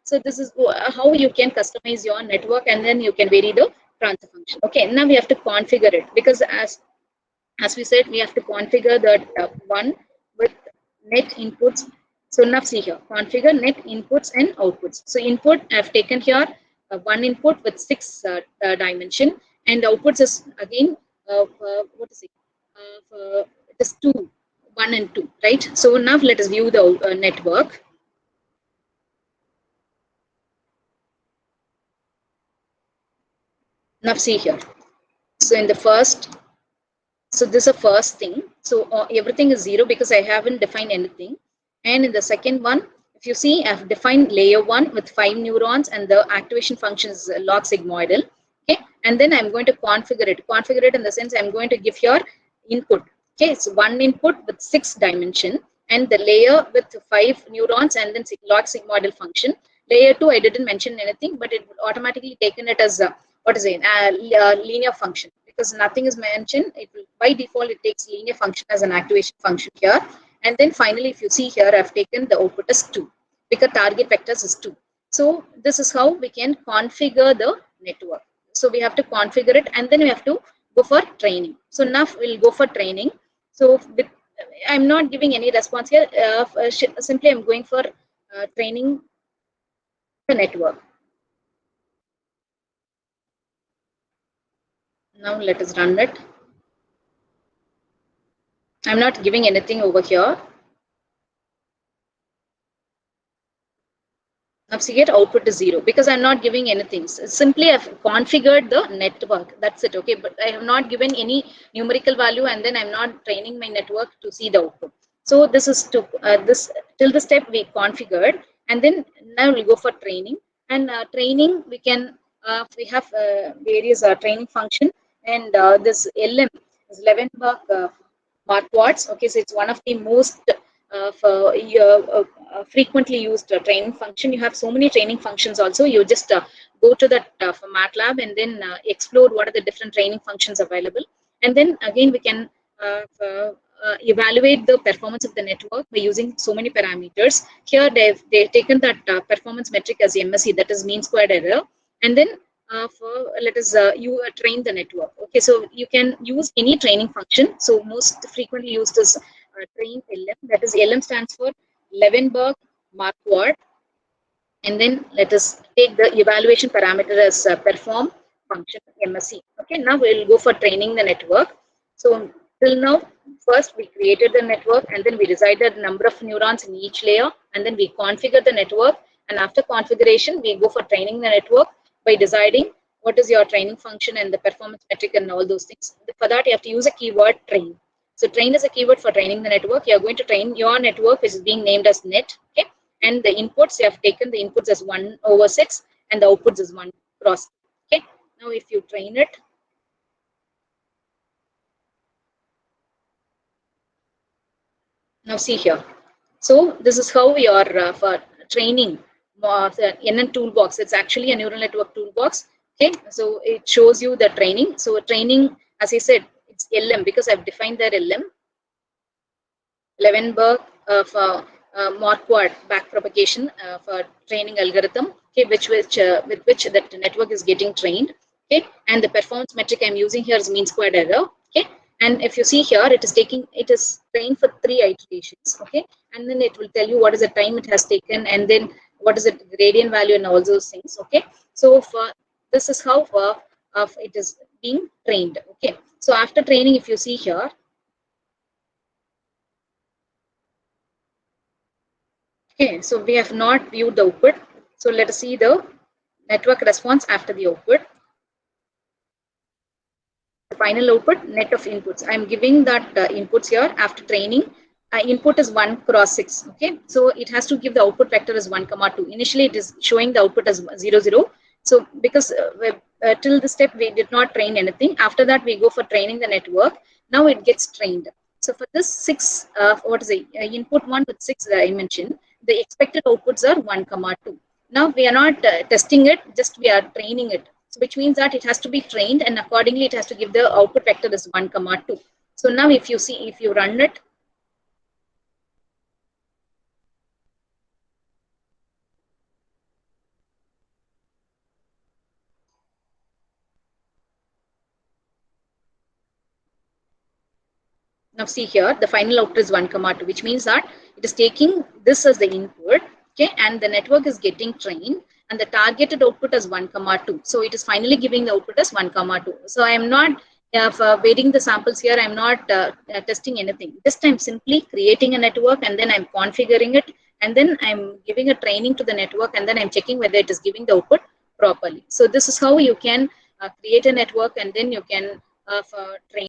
So this is how you can customize your network, and then you can vary the transfer function. Okay, now we have to configure it, because as we said, we have to configure that one with net inputs. So now see here, configure net inputs and outputs. So input I've taken here one input with 6 dimension, and outputs is again what is it? It is 2, 1 and 2, right? So now let us view the network. Now see here. So in the first, so this is the first thing. So everything is 0 because I haven't defined anything. And in the second one, if you see, I've defined layer 1 with 5 neurons, and the activation function is log sigmoidal. Okay, and then I'm going to configure it. Configure it in the sense I'm going to give your input. Okay, it's one input with 6 dimension, and the layer with 5 neurons, and then log sigmoidal function. Layer 2, I didn't mention anything, but it would automatically taken it as what is it? Linear function, because nothing is mentioned. It will, by default, it takes linear function as an activation function here. And then finally, if you see here, I've taken the output as 2, because target vectors is 2. So this is how we can configure the network. So we have to configure it, and then we have to go for training. So now we'll go for training. So with, I'm not giving any response here. Simply, I'm going for training the network. Now let us run it. I'm not giving anything over here. Now see here, output is 0 because I'm not giving anything. Simply I've configured the network. That's it. Okay, but I have not given any numerical value, and then I'm not training my network to see the output. So this is to this till the step we configured, and then now we'll go for training. And training we have various training function, and this LM is Levenberg Marquardt. Okay, so it's one of the most frequently used training function. You have so many training functions also. You just go to that for MATLAB, and then explore what are the different training functions available. And then again, we can evaluate the performance of the network by using so many parameters. Here they've taken that performance metric as MSE, that is mean squared error. And then let us you train the network. Okay, so you can use any training function. So most frequently used is train LM. That is, LM stands for Levenberg Marquardt. And then let us take the evaluation parameter as perform function MSE. Okay, now we'll go for training the network. So till now, first we created the network, and then we decided the number of neurons in each layer, and then we configure the network. And after configuration, we go for training the network by deciding what is your training function and the performance metric and all those things. For that, you have to use a keyword train. So train is a keyword for training the network. You are going to train your network, which is being named as net. Okay, and the inputs, you have taken the inputs as 1/6, and the outputs is 1 cross. Okay, now if you train it, now see here. So this is how your for training the NN toolbox. It's actually a neural network toolbox. Okay, so it shows you the training. So training, as I said, it's LM because I've defined their LM. Levenberg for Marquardt backpropagation for training algorithm. Okay, with which that network is getting trained. Okay, and the performance metric I'm using here is mean squared error. Okay, and if you see here, it is trained for 3 iterations. Okay, and then it will tell you what is the time it has taken, and then what is the gradient value and all those things. Okay, so for this is how it is being trained. Okay, so after training, if you see here. Okay, so we have not viewed the output. So let us see the network response after the output. The final output, net of inputs. I am giving that inputs here after training. Input is 1 cross 6. Okay, so it has to give the output vector as 1,2. Initially, it is showing the output as 0, 0. So because till this step we did not train anything. After that, we go for training the network. Now it gets trained. So for this 6, what is it? Input 1 with 6 dimension, the expected outputs are 1, 2. Now we are not testing it, just we are training it. So which means that it has to be trained, and accordingly it has to give the output vector as 1, 2. So now if you see, if you run it, Now see here, the final output is 1, 2, which means that it is taking this as the input, okay, and the network is getting trained, and the targeted output is 1, 2. So it is finally giving the output as 1, 2. So I am not for weighting the samples here. I'm not testing anything. Just I'm simply creating a network, and then I'm configuring it, and then I'm giving a training to the network, and then I'm checking whether it is giving the output properly. So this is how you can create a network, and then you can train